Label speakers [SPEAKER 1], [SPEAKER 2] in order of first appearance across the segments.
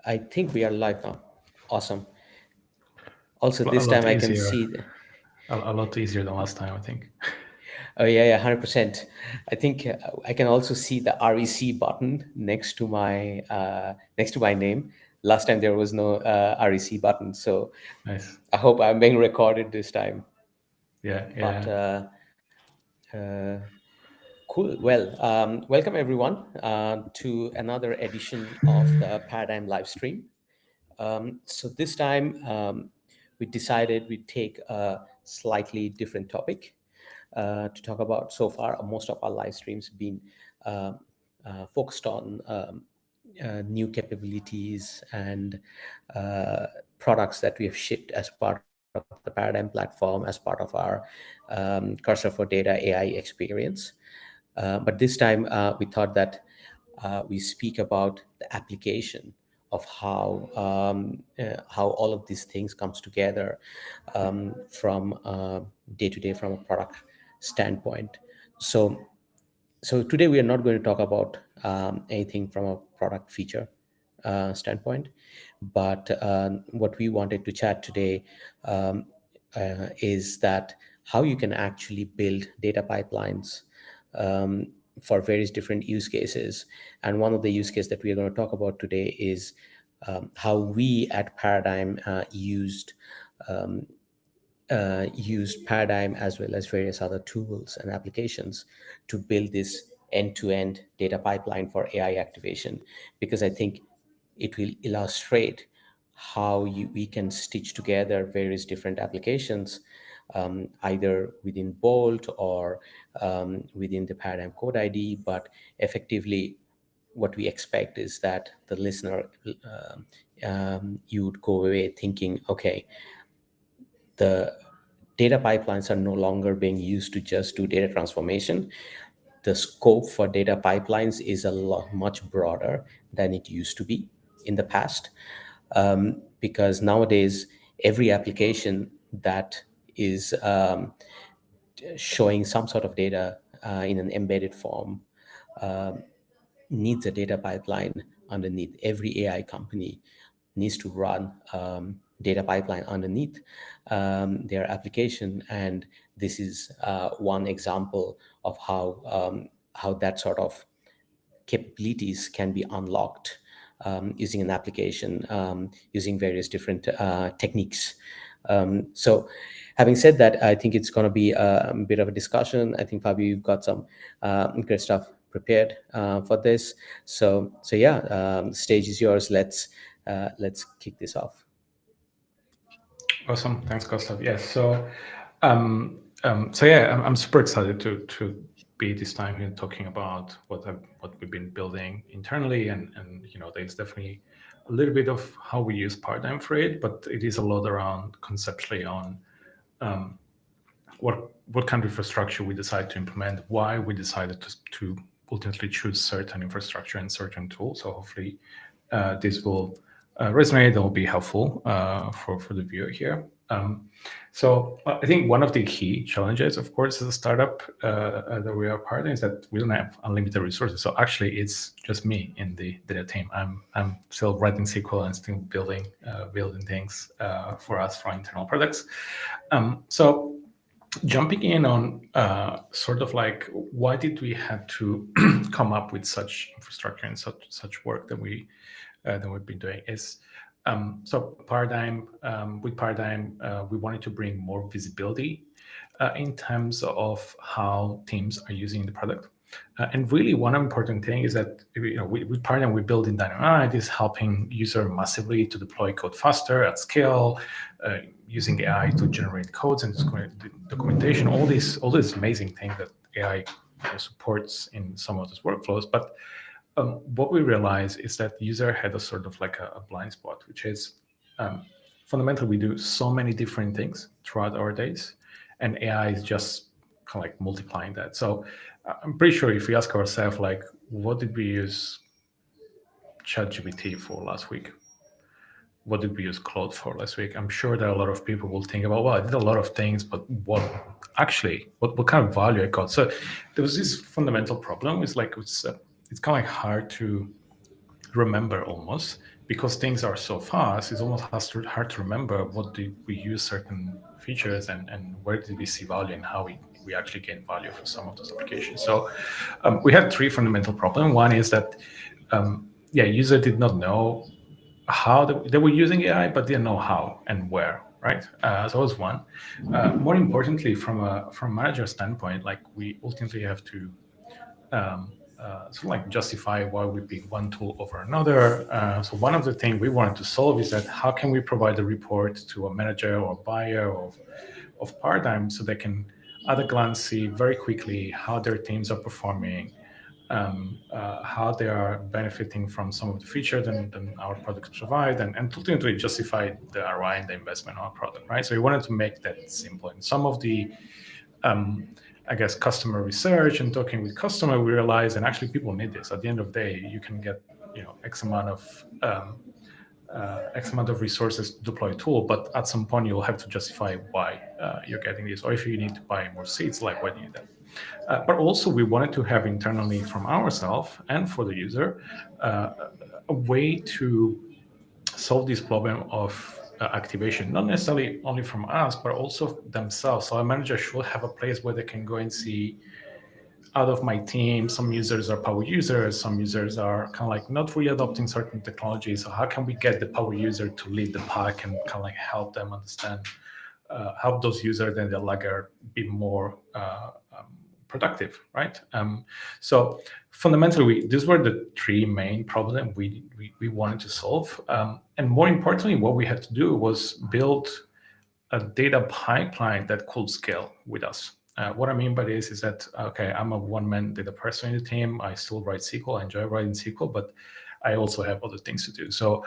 [SPEAKER 1] I think we are live now. Awesome. Also,
[SPEAKER 2] A
[SPEAKER 1] this
[SPEAKER 2] lot
[SPEAKER 1] time I can
[SPEAKER 2] easier,
[SPEAKER 1] see.
[SPEAKER 2] a lot easier than last time, I think.
[SPEAKER 1] Oh yeah, 100%. I think I can also see the REC button next to my name. Last time there was no REC button, so
[SPEAKER 2] Nice.
[SPEAKER 1] I hope I'm being recorded this time.
[SPEAKER 2] Yeah,
[SPEAKER 1] But
[SPEAKER 2] yeah.
[SPEAKER 1] uh, cool. Well, welcome everyone to another edition of the Paradigm live stream. So this time we decided we'd take a slightly different topic to talk about. So far, most of our live streams have been uh, focused on new capabilities and uh, products that we have shipped as part of the Paradigm platform, as part of our Cursor for Data AI experience. But this time, we thought that we speak about the application of how all of these things comes together from day to day from a product standpoint. So so today we are not going to talk about anything from a product feature standpoint, but what we wanted to chat today um, is that how you can actually build data pipelines um, for various different use cases. And one of the use cases that we are going to talk about today is how we at Paradigm um, used Paradigm as well as various other tools and applications to build this end-to-end data pipeline for AI activation, because I think it will illustrate how we can stitch together various different applications, either within Bolt or within the Paradigm Code ID, but effectively what we expect is that the listener, you would go away thinking, okay, the data pipelines are no longer being used to just do data transformation. The scope for data pipelines is a lot much broader than it used to be in the past, because nowadays every application that is showing some sort of data in an embedded form needs a data pipeline underneath. Every AI company needs to run data pipeline underneath their application, and this is one example of how that sort of capabilities can be unlocked using an application, using various different techniques. So, having said that, I think it's going to be a bit of a discussion. I think Fabio, you've got some great stuff prepared for this. So yeah, stage is yours. Let's kick this off.
[SPEAKER 2] Awesome. Thanks, Gustav. Yes. So yeah, I'm super excited to be this time here talking about what we've been building internally, and there's definitely a little bit of how we use Paradigm for it, but it is a lot around conceptually on um, what kind of infrastructure we decide to implement, why we decided to ultimately choose certain infrastructure and certain tools. So hopefully this will resonate and will be helpful for the viewer here. So I think one of the key challenges, of course, as a startup that we are part of, is that we don't have unlimited resources. So actually, it's just me in the data team. I'm still writing SQL and still building things for us for our internal products. So jumping in on sort of like why did we have to come up with such infrastructure and such work that we've been doing is so Paradigm with Paradigm we wanted to bring more visibility in terms of how teams are using the product. And really, one important thing is that with Paradigm we build in Dynamite is helping user massively to deploy code faster at scale, using AI to generate codes and documentation. All these amazing things that AI supports in some of those workflows. But what we realize is that the user had a sort of like a blind spot, which is fundamentally we do so many different things throughout our days, and AI is just kind of like multiplying that. So I'm pretty sure if we ask ourselves, like, what did we use ChatGPT for last week? What did we use Claude for last week? I'm sure that a lot of people will think about, well, I did a lot of things, but what kind of value I got? So there was this fundamental problem. It's like it's kind of like hard to remember almost, because things are so fast. It's almost hard to remember what did we use certain features, and where did we see value, and how we actually gain value for some of those applications. So we had three fundamental problems. One is that yeah, user did not know how they were using AI, but didn't know how and where. Right, so that was one. More importantly, from a manager standpoint, like we ultimately have to sort of like justify why we pick one tool over another. So one of the things we wanted to solve is that how can we provide a report to a manager or buyer of Paradigm so they can at a glance see very quickly how their teams are performing, how they are benefiting from some of the features than our products provide, and ultimately justify the ROI and the investment on our product, right? So we wanted to make that simple. And some of the um, I guess customer research and talking with customer, we realize, and actually people need this. At the end of the day, you can get X amount of resources to deploy a tool, but at some point you'll have to justify why you're getting this, or if you need to buy more seats, like why do you need that? But also, we wanted to have internally from ourselves and for the user uh, a way to solve this problem of activation, not necessarily only from us, but also themselves. So a manager should have a place where they can go and see out of my team, some users are power users, some users are kind of like not really adopting certain technologies. So how can we get the power user to lead the pack and kind of like help them understand, help those users and the lagger be more productive, right? So fundamentally, these were the three main problems we wanted to solve. And more importantly, what we had to do was build a data pipeline that could scale with us. What I mean by this is that, okay, I'm a one-man data person in the team. I still write SQL. I enjoy writing SQL, but I also have other things to do. So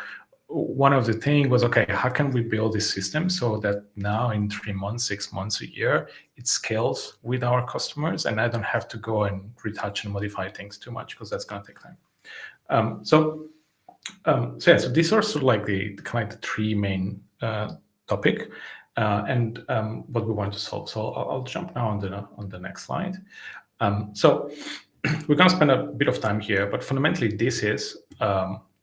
[SPEAKER 2] one of the things was, okay, how can we build this system so that now in 3 months, 6 months, a year, it scales with our customers, and I don't have to go and retouch and modify things too much because that's going to take time. So yeah, so these are sort of like the kind of the three main topic and what we want to solve. So I'll jump now on the next slide. So we're going to spend a bit of time here, but fundamentally, this is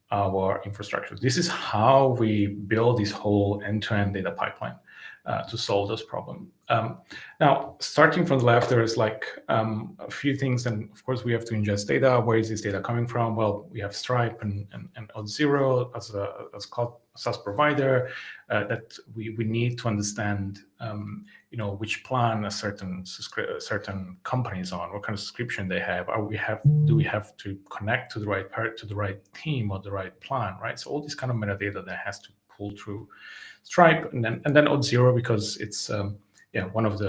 [SPEAKER 2] our infrastructure. This is how we build this whole end-to-end data pipeline to solve this problem. Now, starting from the left, there is like a few things, and of course, we have to ingest data. Where is this data coming from? Well, we have Stripe and Auth0 as cloud SaaS provider that we need to understand, which plan a certain company is on, what kind of subscription they have. Do we have to connect to the right part, to the right team or the right plan, right? So all this kind of metadata that has to pull through Stripe, and then Auth0 because it's one of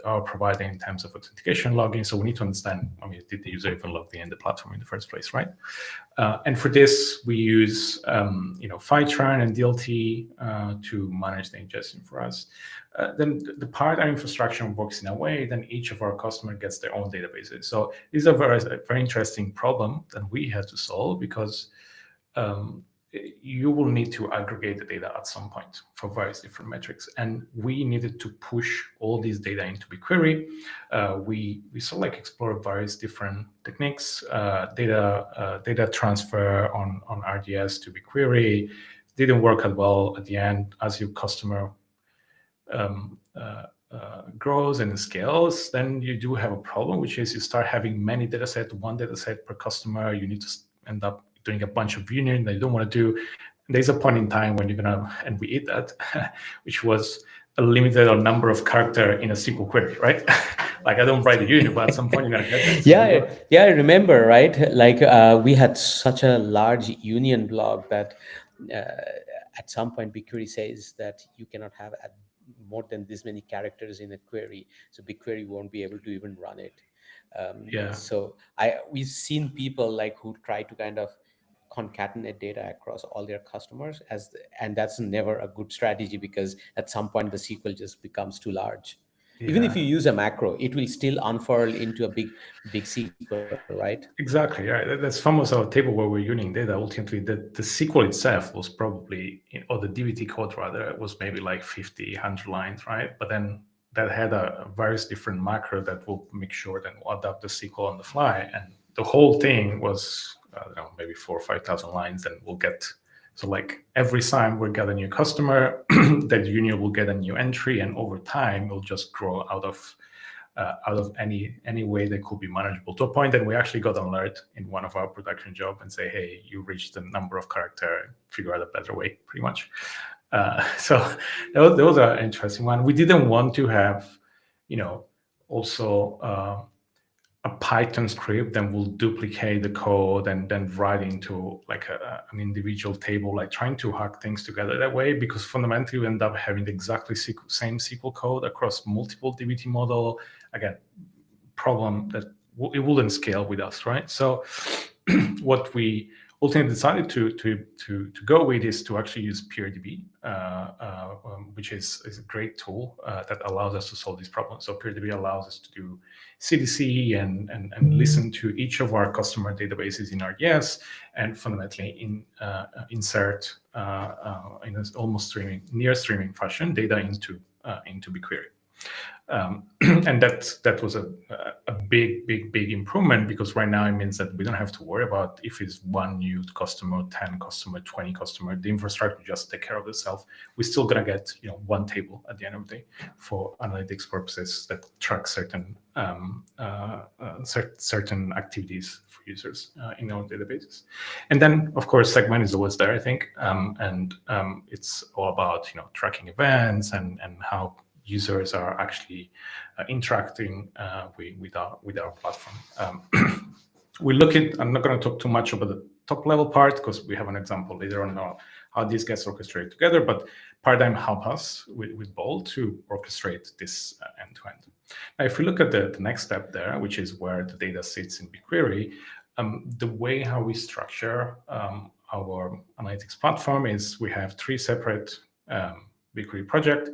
[SPEAKER 2] our provider in terms of authentication login. So we need to understand, did the user even log in the platform in the first place, right? And for this, we use Fivetran and DLT to manage the ingestion for us. Then the Paradigm infrastructure works in a way, then each of our customers gets their own databases. So this is a very interesting problem that we had to solve because you will need to aggregate the data at some point for various different metrics. And we needed to push all these data into BigQuery. We sort of like explored various different techniques, data transfer on RDS to BigQuery. Didn't work as well at the end. As your customer grows and scales, then you do have a problem, which is you start having many data sets, one data set per customer. You need to end up doing a bunch of union that you don't want to do. There's a point in time when you're gonna, and we eat that, which was a limited number of character in a SQL query, right? Like I don't write a union, but at some point you're gonna get that. So
[SPEAKER 1] Yeah, I remember, right? Like we had such a large union block that at some point BigQuery says that you cannot have more than this many characters in a query, so BigQuery won't be able to even run it.
[SPEAKER 2] yeah,
[SPEAKER 1] So we've seen people like who try to kind of concatenate data across all their customers and that's never a good strategy because at some point the SQL just becomes too large. Even if
[SPEAKER 2] yeah.
[SPEAKER 1] you use a macro, it will still unfurl into a big SQL, right?
[SPEAKER 2] Exactly. Yeah, that's famous our table where we're using data. Ultimately, the SQL itself was probably, or the DBT code rather, was maybe like 50, 100 lines, right? But then that had a various different macro that will make sure that will adapt the SQL on the fly. And the whole thing was I don't know, maybe 4 or 5 thousand lines, then we'll get, so like every time we get a new customer, that union will get a new entry, and over time it'll just grow out of any way that could be manageable, to a point that we actually got an alert in one of our production job and say, hey, you reached the number of character, figure out a better way, pretty much. So that was an interesting one. We didn't want to have, also a Python script that will duplicate the code and then write into like an individual table, like trying to hack things together that way, because fundamentally we end up having the exactly same SQL code across multiple DBT model. Again, problem that it wouldn't scale with us, right? So what we ultimately decided to go with is to actually use PeerDB, which is a great tool that allows us to solve these problems. So PeerDB allows us to do CDC and listen to each of our customer databases in RDS, and fundamentally insert in an almost near streaming fashion data into BigQuery. And that was a big improvement, because right now it means that we don't have to worry about if it's one new customer, 10 customer, 20 customer. The infrastructure just take care of itself. We're still gonna get one table at the end of the day for analytics purposes that track certain certain activities for users in our databases. And then of course segment is always there, I think, and it's all about tracking events and how users are actually interacting with our platform. We look at, I'm not going to talk too much about the top level part, because we have an example later on how this gets orchestrated together, but Paradigm help us with Bolt to orchestrate this end-to-end. Now, if we look at the next step there, which is where the data sits in BigQuery, the way how we structure our analytics platform is we have 3 separate BigQuery projects.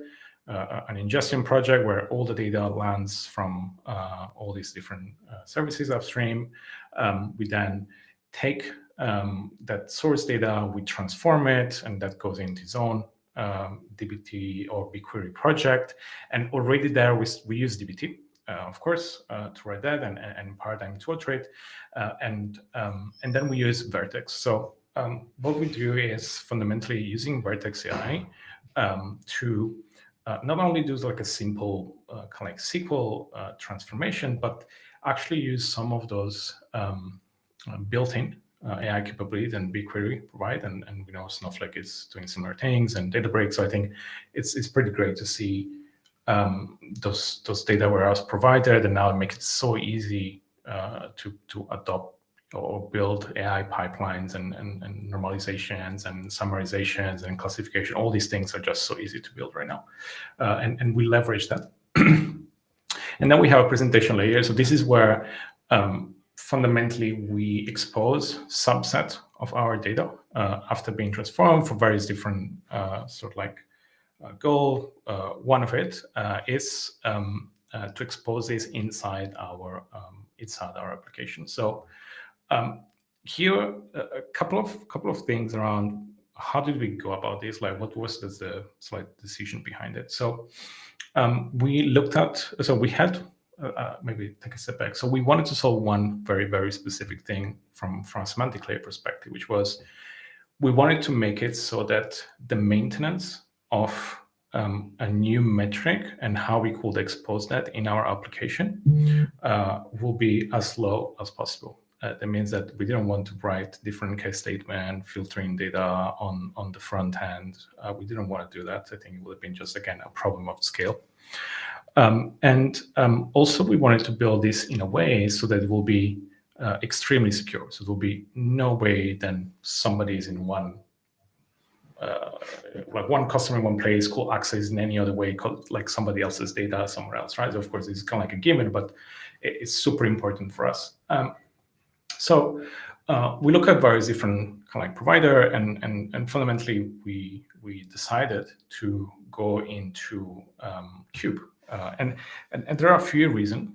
[SPEAKER 2] An ingestion project where all the data lands from all these different services upstream. We then take that source data, we transform it, and that goes into its own DBT or BigQuery project. And already there, we use DBT, of course, to write that, and Paradigm to iterate. And then we use Vertex. So what we do is fundamentally using Vertex AI to not only do like a simple kind of like SQL transformation, but actually use some of those built-in AI capabilities and BigQuery provide, and Snowflake is doing similar things, and Databricks. So I think it's pretty great to see those data warehouse provided, and now it makes it so easy to adopt or build AI pipelines and normalizations and summarizations and classification. All these things are just so easy to build right now. And we leverage that. And then we have a presentation layer. So this is where fundamentally we expose subset of our data after being transformed for various different sort of like goal. One of it is to expose this inside our application. So here, a couple of things around how did we go about this? Like, what was the slight decision behind it? So we looked at, so we had maybe take a step back. So we wanted to solve one very specific thing from a semantic layer perspective, which was we wanted to make it so that the maintenance of a new metric and how we could expose that in our application will be as low as possible. That means that we didn't want to write different case statement, filtering data on the front end. We didn't want to do that. I think it would have been just, again, a problem of scale. And also we wanted to build this in a way so that it will be extremely secure. So there will be no way then somebody is in one customer in one place could access in any other way, like somebody else's data somewhere else, right? So of course, it's kind of like a given, but it's super important for us. So we look at various different kind of like provider, and fundamentally we decided to go into Cube, and there are a few reasons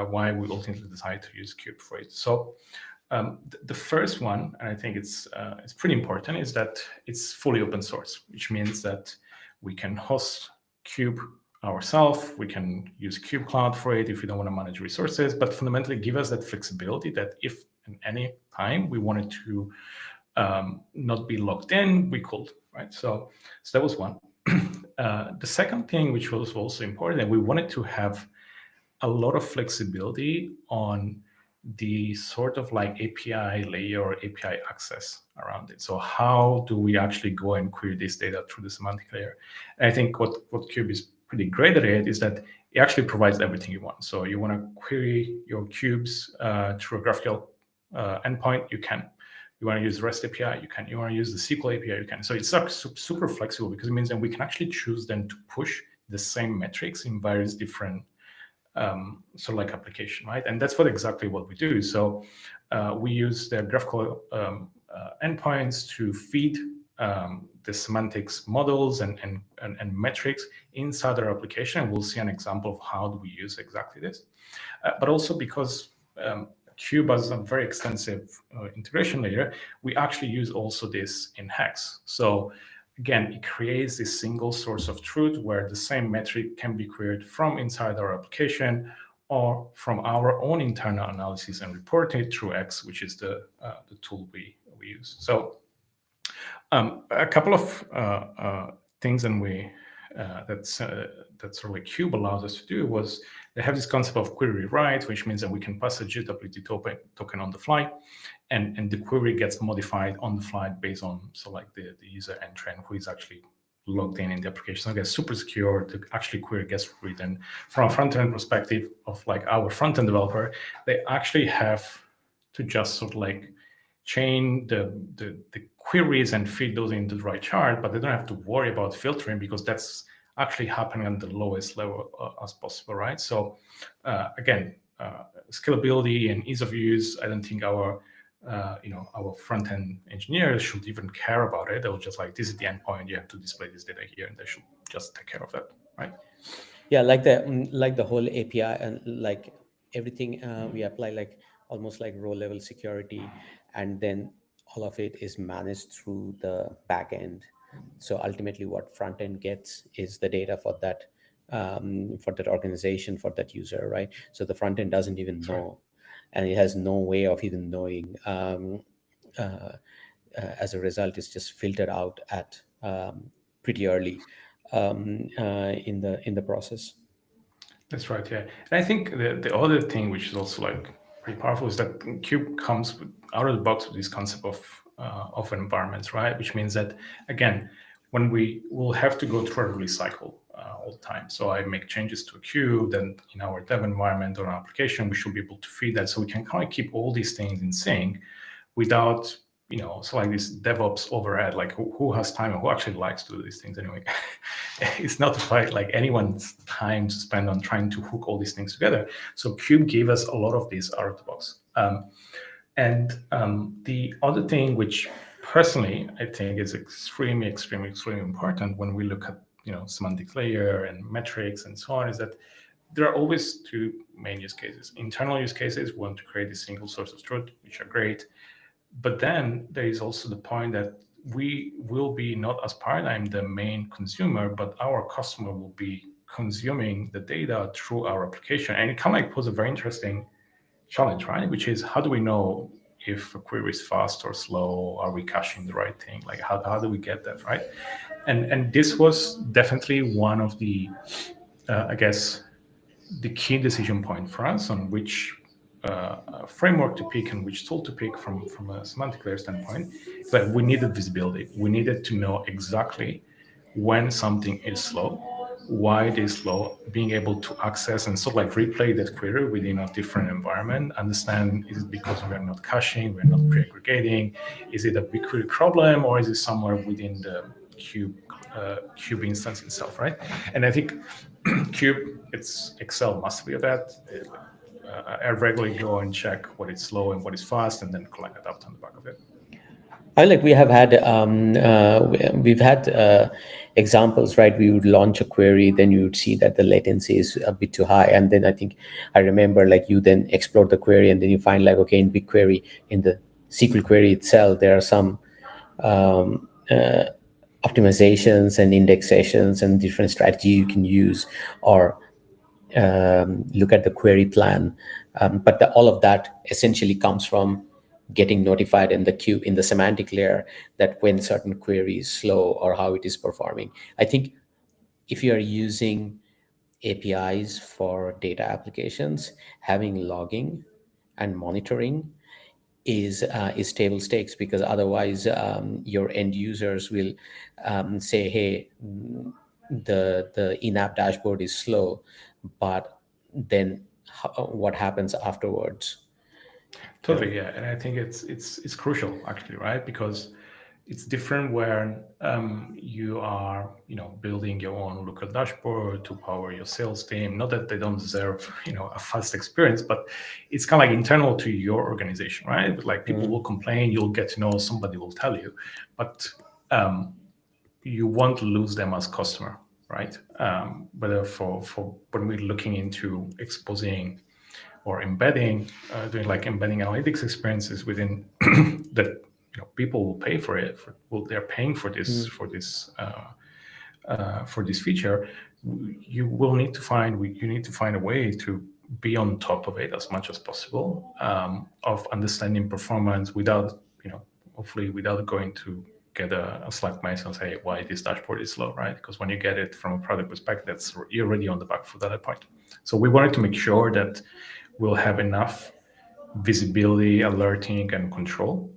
[SPEAKER 2] why we ultimately decided to use Cube for it. So the first one, and I think it's pretty important, is that it's fully open source, which means that we can host Cube ourselves. We can use Cube Cloud for it if we don't want to manage resources, but fundamentally give us that flexibility that if and any time we wanted to not be logged in, we could, right? So that was one. The second thing, which was also important, we wanted to have a lot of flexibility on the sort of like API layer or API access around it. So how do we actually go and query this data through the semantic layer? And I think what Cube is pretty great at it is that it actually provides everything you want. So you want to query your cubes through a graphical endpoint, you can. You want to use REST API, you can. You want to use the SQL API, you can. So it's super flexible because it means that we can actually choose then to push the same metrics in various different sort of like application, right? And that's exactly what we do. So we use the graphical endpoints to feed the semantics models and metrics inside our application. We'll see an example of how do we use exactly this. But also because Cube has a very extensive integration layer, we actually use also this in Hex. So again, it creates this single source of truth where the same metric can be queried from inside our application or from our own internal analysis and reporting it through X, which is the tool we use. So a couple of things and that's sort of like Cube allows us to do was they have this concept of query write, which means that we can pass a JWT token on the fly, and the query gets modified on the fly based on the user entry and who is actually logged in the application. So it gets super secure. The actually query gets written from a front-end perspective of like our front-end developer. They actually have to just sort of like chain the queries and feed those into the right chart, but they don't have to worry about filtering because that's actually happening at the lowest level as possible, right? So again, scalability and ease of use. I don't think our our front-end engineers should even care about it. They'll just like, this is the endpoint, you have to display this data here, and they should just take care of that, right?
[SPEAKER 1] Yeah, like the whole API and like everything we apply like almost like row level security, and then all of it is managed through the back end. So ultimately, what front end gets is the data for that organization, for that user, right? So the front end doesn't even
[SPEAKER 2] That's right.
[SPEAKER 1] know, and it has no way of even knowing. As a result, it's just filtered out at pretty early in the process.
[SPEAKER 2] That's right, yeah. And I think the other thing which is also like pretty powerful is that Cube comes out of the box with this concept of environments, right? Which means that again, when we will have to go through a release cycle all the time. So I make changes to a queue, then in our dev environment or application, we should be able to feed that, so we can kind of keep all these things in sync without so like this DevOps overhead, like who has time and who actually likes to do these things anyway. It's not quite like anyone's time to spend on trying to hook all these things together. So Cube gave us a lot of these out of the box. And the other thing, which personally I think is extremely important when we look at semantic layer and metrics and so on, is that there are always two main use cases. Internal use cases, we want to create a single source of truth, which are great. But then there is also the point that we will be not as Paradigm the main consumer, but our customer will be consuming the data through our application. And it kind of like poses a very interesting challenge, right? Which is, how do we know if a query is fast or slow? Are we caching the right thing? Like how do we get that, right? And this was definitely one of the, I guess, the key decision point for us on which framework to pick and which tool to pick from a semantic layer standpoint. But we needed visibility. We needed to know exactly when something is slow, why it is slow, being able to access and sort of like replay that query within a different environment, understand, is it because we are not caching, we're not pre-aggregating, is it a BigQuery problem, or is it somewhere within the Cube instance itself, right? And I think Cube, it's excel massively at that. I regularly go and check what is slow and what is fast, and then collect it out on the back of it.
[SPEAKER 1] I like we've had examples, right? We would launch a query, then you would see that the latency is a bit too high, and then I think I remember like you then explore the query, and then you find like, okay, in BigQuery, in the SQL query itself, there are some um, uh, optimizations and indexations and different strategy you can use, or look at the query plan. But all of that essentially comes from getting notified in the queue in the semantic layer that when certain query is slow or how it is performing. I think if you are using APIs for data applications, having logging and monitoring is table stakes, because otherwise your end users will say, hey, the in-app dashboard is slow, but then what happens afterwards, you know?
[SPEAKER 2] Totally, yeah, and I think it's crucial actually, right? Because it's different when you are, building your own local dashboard to power your sales team. Not that they don't deserve, a fast experience, but it's kind of like internal to your organization, right? But like people will complain, you'll get to know, somebody will tell you, but you won't lose them as customer, right? Whether for when we're looking into exposing or embedding, doing like embedding analytics experiences within that, people will pay for it. They're paying for this for this feature. You need to find a way to be on top of it as much as possible, of understanding performance without, hopefully without going to get a Slack message and say why this dashboard is slow, right? Because when you get it from a product perspective, you're already on the back foot at that point. So we wanted to make sure that we'll have enough visibility, alerting, and control.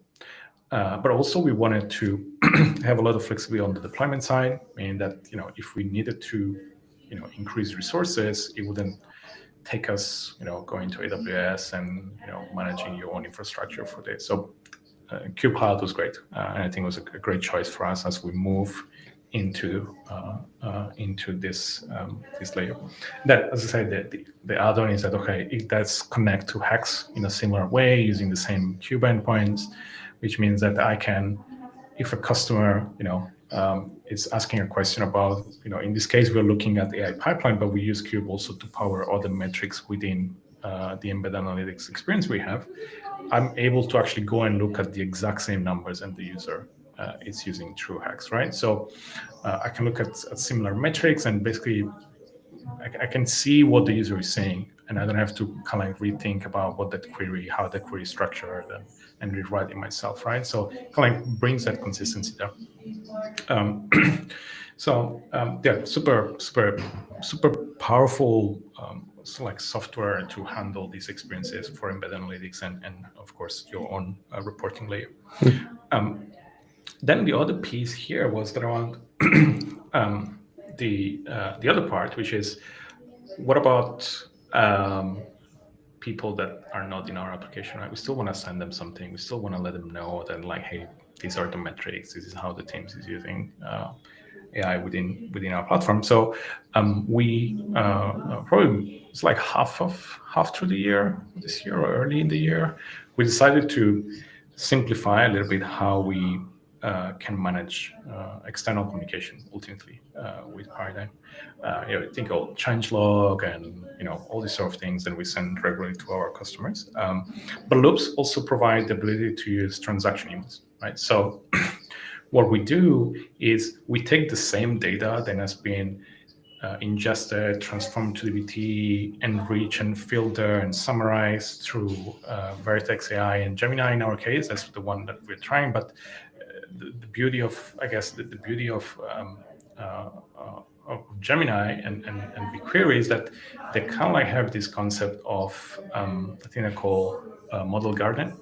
[SPEAKER 2] But also we wanted to have a lot of flexibility on the deployment side, meaning that, if we needed to, increase resources, it wouldn't take us, going to AWS and, managing your own infrastructure for this. So Cube Cloud was great, and I think it was a great choice for us as we move into this layer. That, as I said, the add-on is that, okay, it does connect to Hex in a similar way using the same Cube endpoints, which means that I can, if a customer, is asking a question about, in this case, we're looking at AI pipeline, but we use Cube also to power all the metrics within the embedded analytics experience we have. I'm able to actually go and look at the exact same numbers and the user is using through Hex, right? So I can look at similar metrics, and basically I can see what the user is saying, and I don't have to kind of like rethink about how that query is structured, and rewrite it myself, right? So kind of like brings that consistency there. Um, yeah, super powerful, like software to handle these experiences for embedded analytics and of course your own reporting layer. Then the other piece here was that around the other part, which is what about people that are not in our application, right? We still want to send them something. We still want to let them know that, like, hey, these are the metrics. This is how the teams is using AI within our platform. So we probably it's like half through the year this year or early in the year, we decided to simplify a little bit how we can manage external communication ultimately with Paradigm. Think of changelog and all these sort of things that we send regularly to our customers. But Loops also provide the ability to use transaction emails, right? So what we do is we take the same data that has been ingested, transformed to DBT, enrich and filter and summarize through Vertex AI and Gemini in our case. That's the one that we're trying. But the beauty of, I guess, the beauty of Gemini and BigQuery is that they kind of like have this concept of I think I call model garden,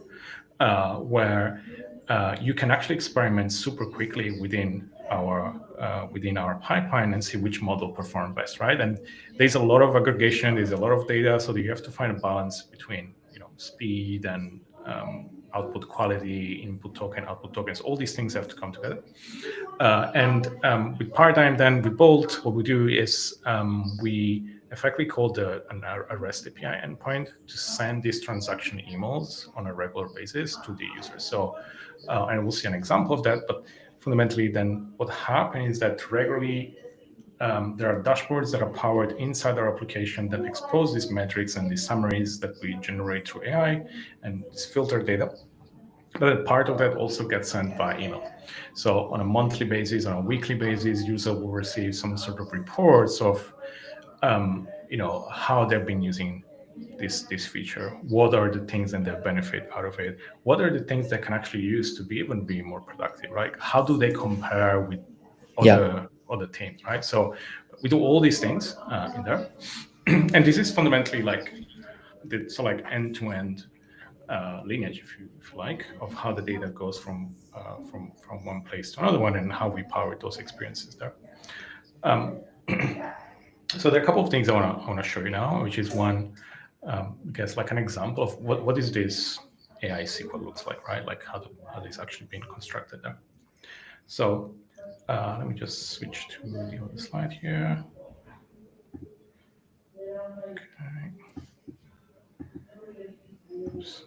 [SPEAKER 2] where you can actually experiment super quickly within our pipeline and see which model performs best, right? And there's a lot of aggregation, there's a lot of data, so you have to find a balance between speed and output quality, input token, output tokens. All these things have to come together. And with Paradigm, then with Bolt, what we do is we effectively call a REST API endpoint to send these transaction emails on a regular basis to the user. So, and we'll see an example of that, but fundamentally then what happens is that regularly there are dashboards that are powered inside our application that expose these metrics and these summaries that we generate through AI and this filtered data. But a part of that also gets sent by email. So on a monthly basis, on a weekly basis, user will receive some sort of reports of how they've been using this feature? What are the things and the benefit out of it? What are the things that can actually use to be even be more productive, right? How do they compare with
[SPEAKER 1] Yeah.
[SPEAKER 2] other teams, right? So we do all these things in there, and this is fundamentally like like end-to-end lineage, if you like, of how the data goes from one place to another one, and how we power those experiences there. Um, so there are a couple of things I want to show you now, which is one, I guess, like an example of what is this AI SQL looks like, right? Like how this actually being constructed there. So let me just switch to the other slide here. Okay. Oops.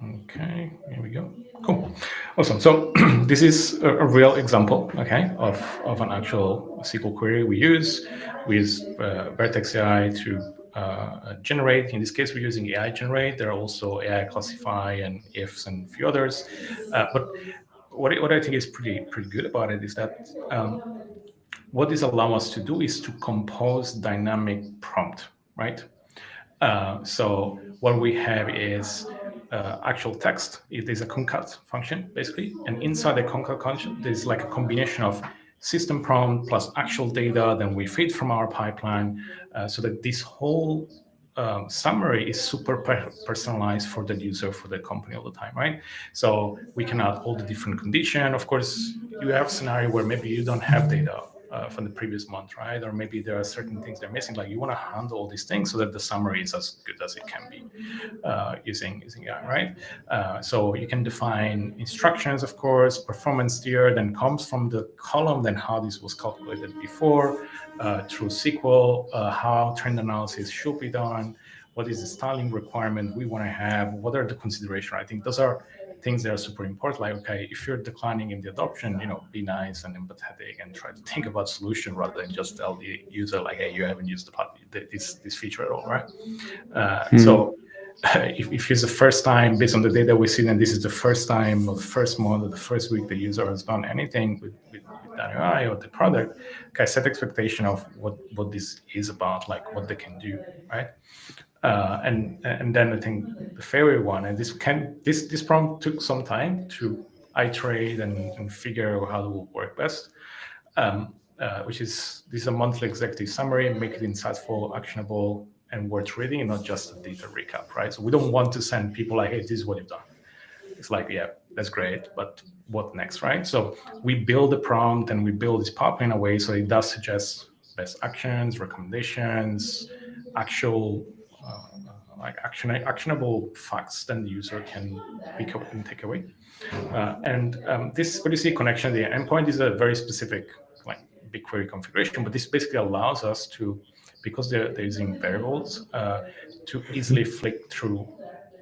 [SPEAKER 2] Okay, here we go. Cool. Awesome. So this is a real example, okay, of an actual SQL query we use. We use Vertex AI to generate. In this case, we're using AI generate. There are also AI classify and ifs and a few others. But what I think is pretty good about it is that what this allows us to do is to compose dynamic prompt, right? So what we have is actual text. It is a concat function, basically. And inside the concat function, there's like a combination of system prompt plus actual data. Then we feed from our pipeline so that this whole summary is super personalized for the user, for the company all the time, right? So we can add all the different condition. Of course, you have a scenario where maybe you don't have data from the previous month, right? Or maybe there are certain things they're missing. Like you want to handle all these things so that the summary is as good as it can be using AI, right? So you can define instructions, of course, performance tier, then comes from the column, then how this was calculated before through SQL, how trend analysis should be done, what is the styling requirement we want to have, what are the considerations. I think those are things that are super important. Like, okay, if you're declining in the adoption, be nice and empathetic and try to think about solution rather than just tell the user like, hey, you haven't used this feature at all, right? So if it's the first time, based on the data we see, then this is the first time or the first month or the first week the user has done anything with that AI or the product, okay, set expectation of what this is about, like what they can do, right? And then I think the favorite one, and this prompt took some time to iterate and figure out how it will work best, which is this is a monthly executive summary, make it insightful, actionable, and worth reading, and not just a data recap, right? So we don't want to send people like, hey, this is what you've done. It's like, yeah, that's great, but what next, right? So we build the prompt and we build this pipeline in a way so it does suggest best actions, recommendations, actual actionable facts that the user can pick up and take away. And this, what you see, connection, the endpoint is a very specific like BigQuery configuration, but this basically allows us to, because they're using variables, to easily flick through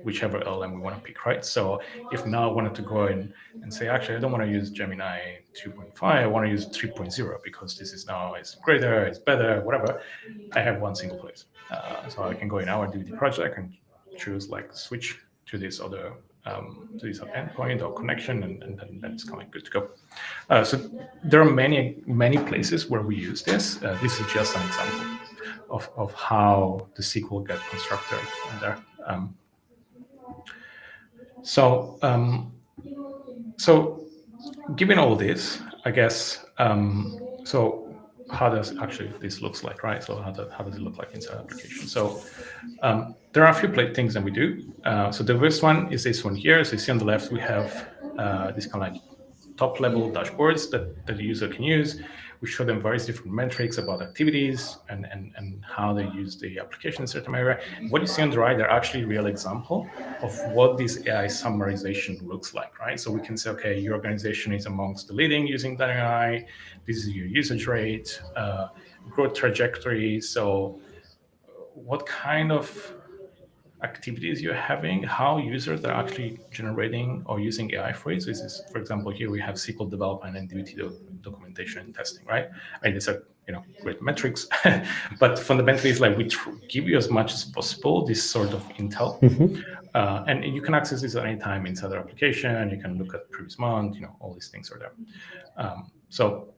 [SPEAKER 2] whichever LLM we want to pick, right? So if now I wanted to go in and say, actually, I don't want to use Gemini 2.5, I want to use 3.0 because this is now it's greater, it's better, whatever. I have one single place. So I can go in our DVD project and choose like switch to this other endpoint or connection, and then it's kind of good to go. So there are many places where we use this. This is just an example of how the SQL gets constructed in there. So, so given all this, I guess, so how does actually this looks like, right? So how does it look like inside application? So there are a few things that we do. So the first one is this one here. So you see on the left, we have this kind of like top level dashboards that the user can use. We show them various different metrics about activities and how they use the application in a certain area. What you see on the right are actually real example of what this AI summarization looks like, right? So we can say, okay, your organization is amongst the leading using that AI. This is your usage rate, growth trajectory. So what kind of activities you're having, how users are actually generating or using AI for it. So this is, for example, here we have SQL development and DBT documentation and testing, right? I mean, it's a great metrics, but fundamentally, it's like we give you as much as possible this sort of intel, and you can access this at any time inside the application. You can look at previous month, all these things are there. So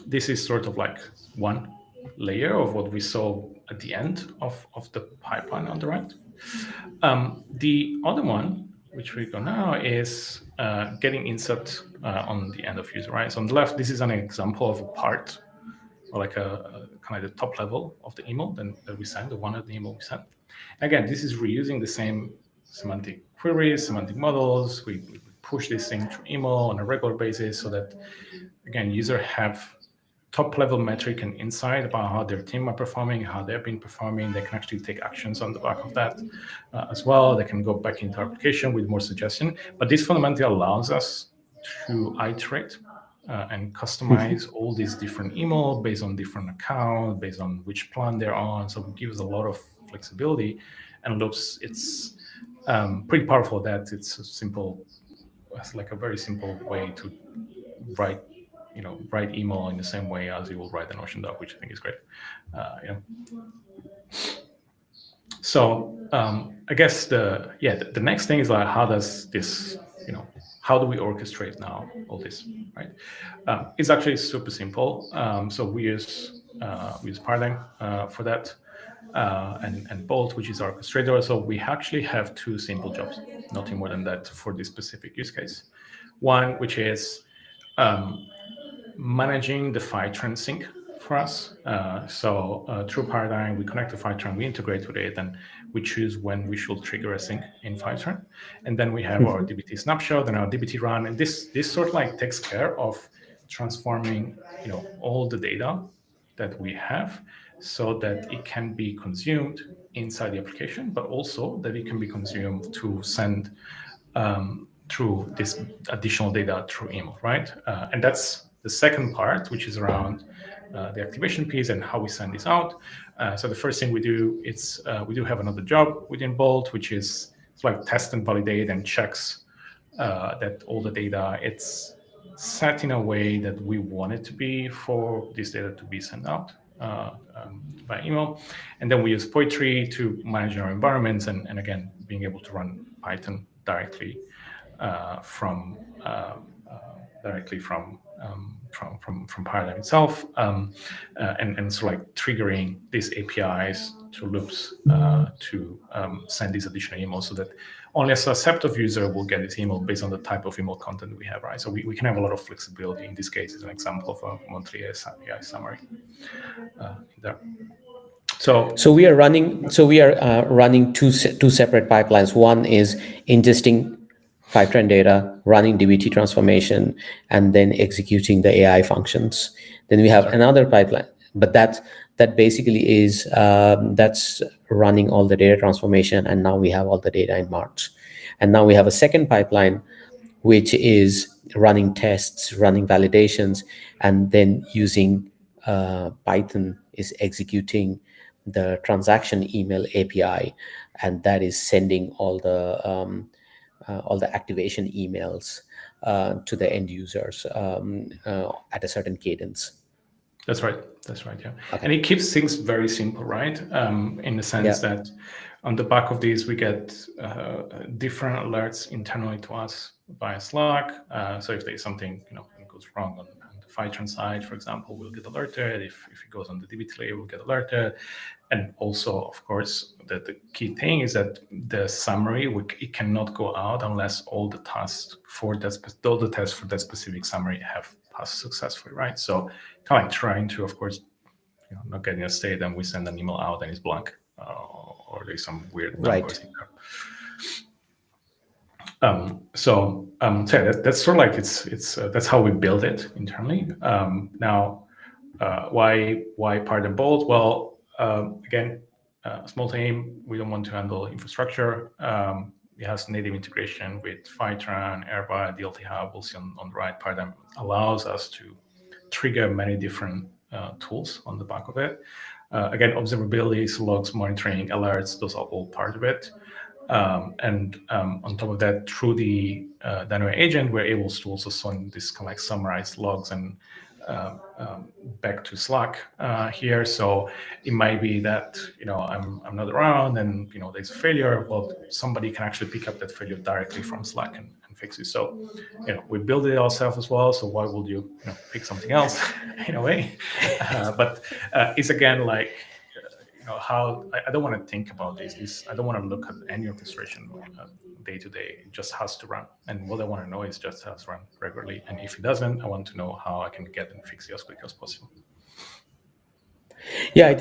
[SPEAKER 2] this is sort of like one layer of what we saw at the end of the pipeline on the right. The other one, which we go now, is getting insight on the end of user, right? So on the left, this is an example of a part, or like a kind of the top level of the email that we send, the one of the email we sent. Again, this is reusing the same semantic queries, semantic models. We push this thing through email on a regular basis so that, again, users have top level metric and insight about how their team are performing, how they've been performing. They can actually take actions on the back of that as well. They can go back into our application with more suggestion. But this fundamentally allows us to iterate and customize all these different email based on different accounts, based on which plan they're on. So it gives a lot of flexibility, and looks it's pretty powerful. That it's a simple, it's like a very simple way to write write email in the same way as you will write a Notion doc, which I think is great. Yeah. So I guess the next thing is like, how does this, how do we orchestrate now all this, right? It's actually super simple. So we use Paradigm for that, and Bolt, which is our orchestrator. So we actually have two simple jobs, nothing more than that for this specific use case. One, which is managing the Fivetran sync for us. Through Paradigm, we connect to Fivetran, we integrate with it, and we choose when we should trigger a sync in Fivetran. And then we have our DBT snapshot and our DBT run. And this sort of like takes care of transforming, all the data that we have so that it can be consumed inside the application, but also that it can be consumed to send through this additional data through email, right? And that's the second part, which is around the activation piece and how we send this out. So the first thing we do is we do have another job within Bolt, which is it's like test and validate and checks that all the data it's set in a way that we want it to be for this data to be sent out by email. And then we use Poetry to manage our environments, and again, being able to run Python directly from Paradigm itself, and so like triggering these APIs to loops to send these additional emails, so that only a subset of user will get this email based on the type of email content we have, right? So we can have a lot of flexibility. In this case, is an example of a monthly AI summary there.
[SPEAKER 1] So we are running two separate pipelines. One is ingesting Fivetran data, running DBT transformation, and then executing the AI functions. Then we have
[SPEAKER 2] Sorry.
[SPEAKER 1] another pipeline, but that basically is that's running all the data transformation, and now we have all the data in March. And now we have a second pipeline, which is running tests, running validations, and then using Python is executing the transaction email API, and that is sending all the activation emails to the end users at a certain cadence.
[SPEAKER 2] That's right. That's right. Yeah.
[SPEAKER 1] Okay.
[SPEAKER 2] And it keeps things very simple, right? In the sense
[SPEAKER 1] Yeah.
[SPEAKER 2] that on the back of these, we get different alerts internally to us via Slack. So if there's something, that goes wrong on the Fivetran side, for example, we'll get alerted. If it goes on the DBT layer, we'll get alerted. And also, of course, the key thing is that the summary, it cannot go out unless all the tests for that specific summary have passed successfully, right? So kind of like trying to, of course, not getting a state, and we send an email out and it's blank, or there's some weird
[SPEAKER 1] Right.
[SPEAKER 2] numbers in there. So yeah, that's sort of like it's that's how we build it internally. Now, why part and Bolt? Well, again, small team, we don't want to handle infrastructure. It has native integration with Fivetran, Airby, DLT Hub. We'll see on the right. Paradigm allows us to trigger many different tools on the back of it. Again, observability, logs, monitoring, alerts, those are all part of it. And on top of that, through the Dynamo agent, we're able to also send this kind of like summarized logs and back to Slack here. So it might be that I'm not around, and there's a failure. Well, somebody can actually pick up that failure directly from Slack and can fix it. So, we build it ourselves as well. So why would you pick something else in a way? But it's again like, how I don't want to think about this. I don't want to look at any orchestration day to day. It just has to run. And what I want to know is just has to run regularly. And if it doesn't, I want to know how I can get and fix it as quick as possible.
[SPEAKER 1] Yeah,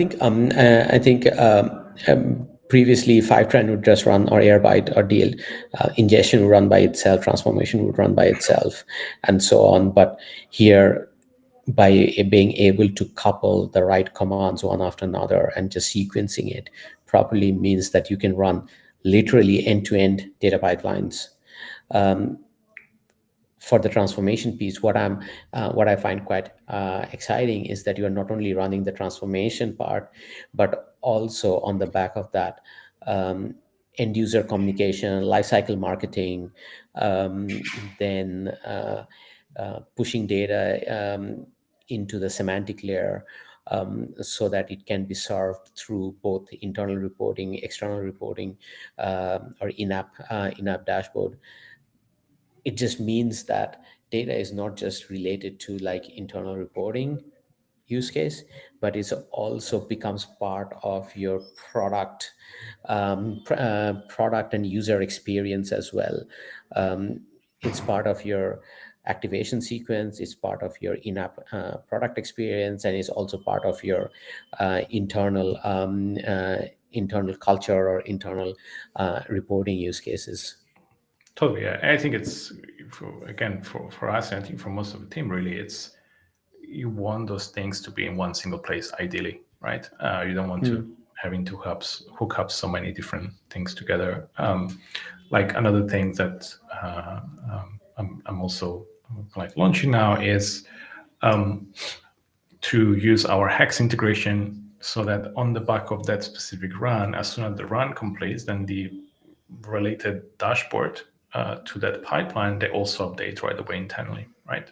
[SPEAKER 1] previously Fivetran would just run, or Airbyte or DL ingestion would run by itself, transformation would run by itself, and so on. But here, by being able to couple the right commands one after another and just sequencing it properly means that you can run literally end-to-end data pipelines. For the transformation piece, what I find quite exciting is that you are not only running the transformation part, but also on the back of that, end user communication, lifecycle marketing, then pushing data into the semantic layer, so that it can be served through both internal reporting, external reporting, or in-app dashboard. It just means that data is not just related to like internal reporting use case, but it also becomes part of your product and user experience as well. It's part of your activation sequence, it's part of your in-app product experience, and it's also part of your internal culture or internal reporting use cases.
[SPEAKER 2] Totally. Yeah. I think it's for us, I think for most of the team, really, it's you want those things to be in one single place, ideally, right? You don't want to having to hook up so many different things together. Like another thing that I'm also like launching now is to use our Hex integration, so that on the back of that specific run, as soon as the run completes, then the related dashboard to that pipeline, they also update right away internally, right?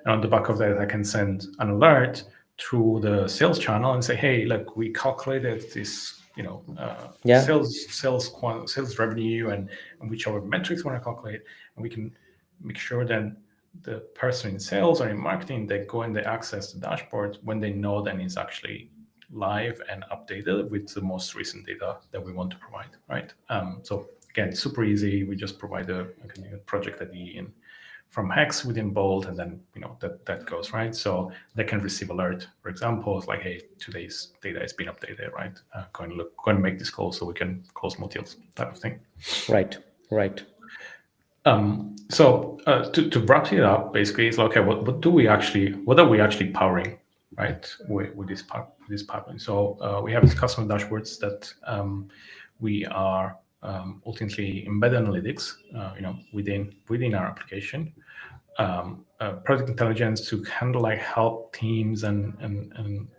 [SPEAKER 2] And on the back of that, I can send an alert through the sales channel and say, hey, look, we calculated this,
[SPEAKER 1] Yeah.
[SPEAKER 2] sales revenue and whichever metrics we want to calculate, and we can make sure then the person in sales or in marketing, they go and they access the dashboard when they know then it's actually live and updated with the most recent data that we want to provide, right? So again, super easy. We just provide a project ID in from Hex within Bolt, and then that goes right. So they can receive alert. For example, it's like, hey, today's data has been updated, right? Go and make this call so we can close more deals, type of thing.
[SPEAKER 1] Right. Right.
[SPEAKER 2] So to wrap it up, basically, it's like, okay, what are we actually powering, right? With this pipeline. So we have these customer dashboards that we are ultimately embedded analytics, within our application. Product intelligence to kind of like help teams and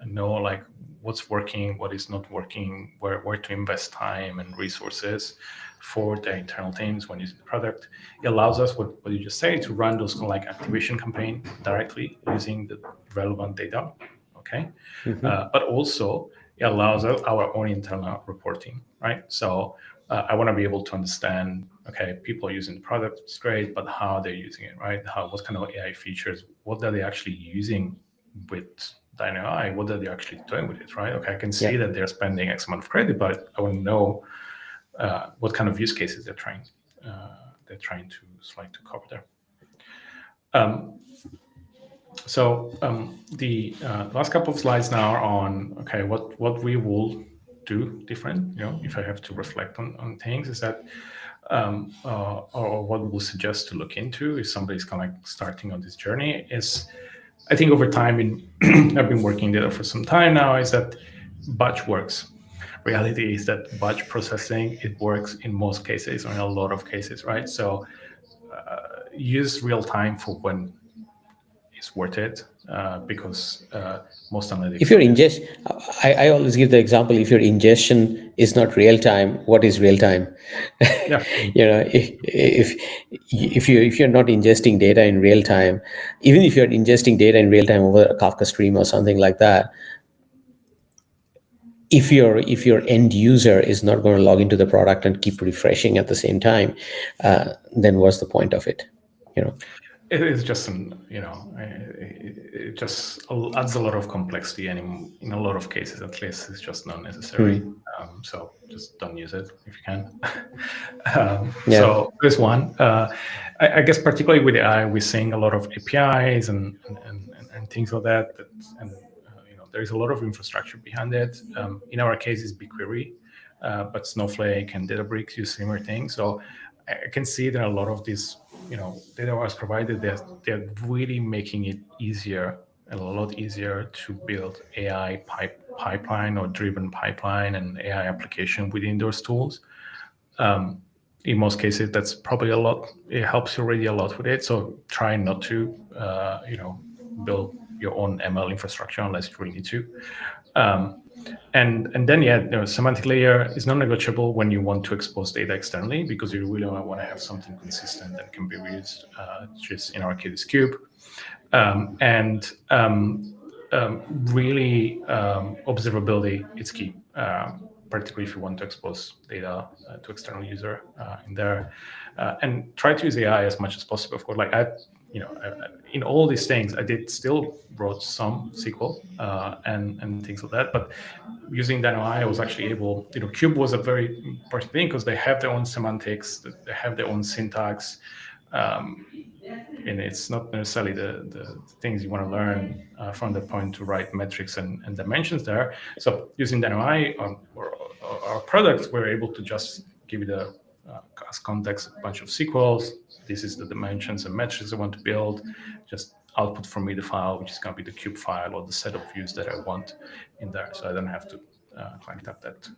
[SPEAKER 2] know like what's working, what is not working, where to invest time and resources for the internal teams when using the product. It allows us, what you just say, to run those kind of like activation campaign directly using the relevant data. Okay. But also it allows us our own internal reporting, right? So I want to be able to understand, okay, people are using the product, it's great, but how they're using it, right? What kind of AI features, what are they actually using with DynaAI? What are they actually doing with it, right? Okay, I can see
[SPEAKER 1] Yeah.
[SPEAKER 2] that they're spending X amount of credit, but I want to know what kind of use cases they're trying to cover there. So the last couple of slides now are on, okay, what we will do different, if I have to reflect on things, is that or what we'll suggest to look into if somebody's kind of like starting on this journey is, I think over time, I've been working there for some time now, is that batch works. Reality is that batch processing, it works in most cases, or in a lot of cases, right? So use real time for when it's worth it, because most analytics.
[SPEAKER 1] If your ingest, I always give the example: if your ingestion is not real time, what is real time?
[SPEAKER 2] Yeah.
[SPEAKER 1] If you're not ingesting data in real time, even if you're ingesting data in real time over a Kafka stream or something like that, if your end user is not going to log into the product and keep refreshing at the same time, then what's the point of it? You know.
[SPEAKER 2] It is just it just adds a lot of complexity, and in a lot of cases, at least, it's just not necessary.
[SPEAKER 1] Hmm.
[SPEAKER 2] So just don't use it if you can.
[SPEAKER 1] Yeah.
[SPEAKER 2] So there's one. I guess particularly with AI, we're seeing a lot of APIs and things like that. And there is a lot of infrastructure behind it. In our case, it's BigQuery, but Snowflake and Databricks use similar things. So I can see that a lot of these, data was provided. They're really making it easier, a lot easier to build AI pipeline or driven pipeline and AI application within those tools. In most cases, that's probably a lot. It helps you already a lot with it. So try not to, build your own ML infrastructure unless you really need to. Um, and then, yeah, semantic layer is non-negotiable when you want to expose data externally, because you really want to have something consistent that can be reused, just in our case, Cube. And really, observability is key, particularly if you want to expose data to external user in there. And try to use AI as much as possible. Of course, like in all these things, I did still wrote some SQL and things like that, but using that AI, I was actually able, Cube was a very important thing because they have their own semantics, they have their own syntax. Um, and it's not necessarily the things you want to learn from the point to write metrics and dimensions there. So using the NOI or our products, we're able to just give it as context a bunch of SQLs. This is the dimensions and metrics I want to build. Just output from me the file, which is going to be the cube file or the set of views that I want in there. So I don't have to connect up that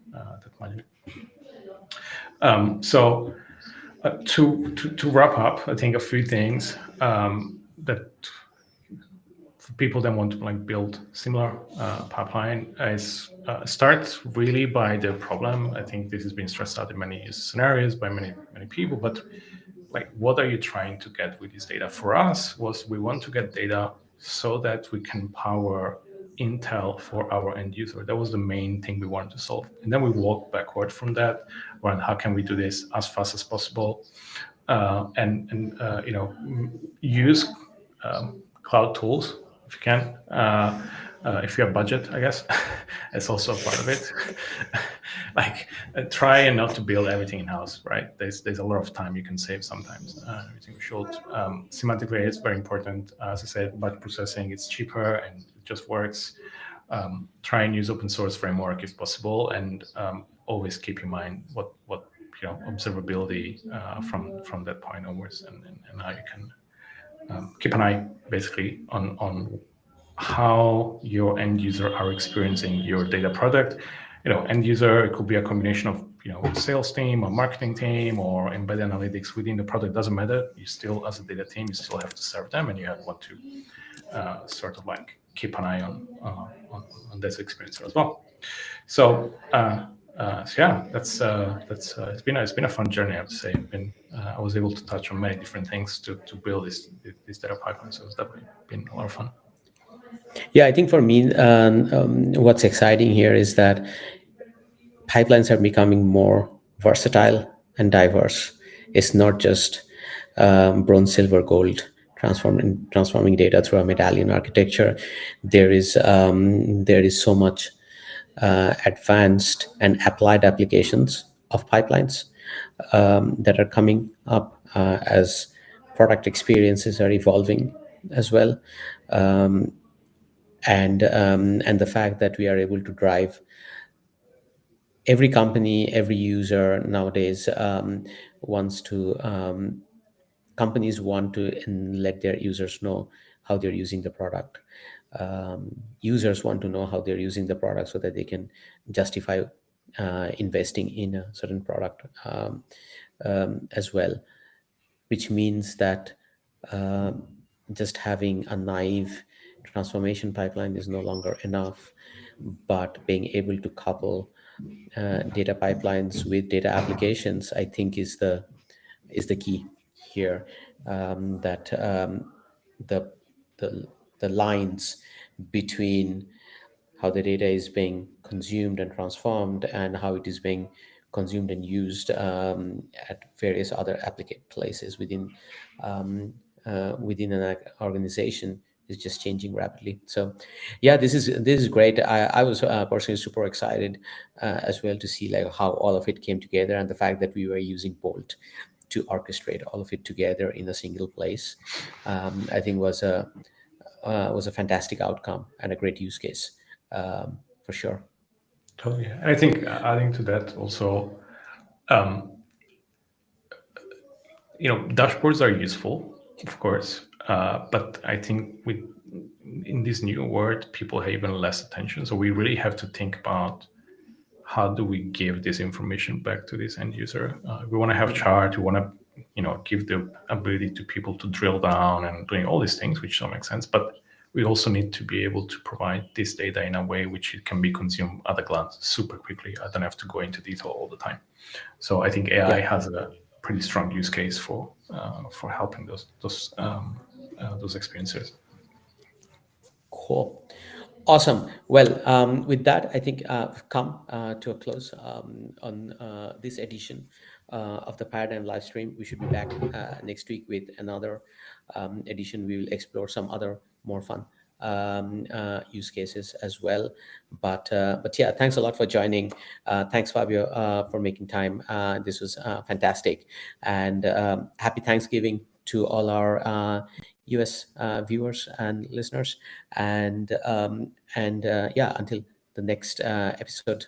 [SPEAKER 2] manually. So to wrap up, I think a few things that for people that want to build similar pipeline is start really by the problem. I think this has been stressed out in many scenarios by many people, but what are you trying to get with this data? For us, was we want to get data so that we can power Intel for our end user. That was the main thing we wanted to solve. And then we walked backward from that, around how can we do this as fast as possible, and use cloud tools if you can. If you have budget, I guess, it's also a part of it. Try and not to build everything in house, right? There's a lot of time you can save sometimes. Everything should. Semantically, it's very important. As I said, batch processing, it's cheaper and it just works. Try and use open source framework if possible, and always keep in mind what observability from that point onwards, and how you can keep an eye basically on how your end user are experiencing your data product. End user, it could be a combination of sales team or marketing team or embedded analytics within the product. Doesn't matter. You still, as a data team, you still have to serve them, and you want to sort of keep an eye on this experience as well. So, yeah, that's it's been a fun journey, I have to say. I was able to touch on many different things to build this data pipeline. So it's definitely been a lot of fun.
[SPEAKER 1] Yeah, I think for me, what's exciting here is that pipelines are becoming more versatile and diverse. It's not just bronze, silver, gold transforming data through a medallion architecture. There is so much advanced and applied applications of pipelines that are coming up as product experiences are evolving as well. And the fact that we are able to drive every company, every user nowadays wants to companies want to let their users know how they're using the product. Users want to know how they're using the product so that they can justify investing in a certain product as well, which means that just having a naive transformation pipeline is no longer enough, but being able to couple data pipelines with data applications, I think, is the key here. That the the lines between how the data is being consumed and transformed, and how it is being consumed and used at various other applicant places within an organization is just changing rapidly. So, yeah, this is great. I was personally super excited as well to see like how all of it came together, and the fact that we were using Bolt to orchestrate all of it together in a single place. I think was a fantastic outcome and a great use case, for sure.
[SPEAKER 2] Totally. And I think adding to that also, um, dashboards are useful, of course, but I think with in this new world, people have even less attention. So we really have to think about how do we give this information back to this end user. We want to have chart. We want to, give the ability to people to drill down and doing all these things, which don't make sense. But we also need to be able to provide this data in a way which it can be consumed at a glance super quickly. I don't have to go into detail all the time. So I think AI
[SPEAKER 1] Yeah.
[SPEAKER 2] has a pretty strong use case for helping those experiences.
[SPEAKER 1] Cool. Awesome. Well, with that, I think we've come to a close on this edition of the Paradigm live stream. We should be back next week with another edition. We will explore some other more fun use cases as well. But yeah, thanks a lot for joining. Thanks, Fabio, for making time. This was fantastic, and happy Thanksgiving to all our US viewers and listeners. And yeah, until the next episode,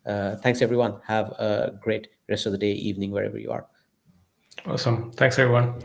[SPEAKER 1] thanks everyone. Have a great rest of the day, evening, wherever you are.
[SPEAKER 2] Awesome. Thanks, everyone.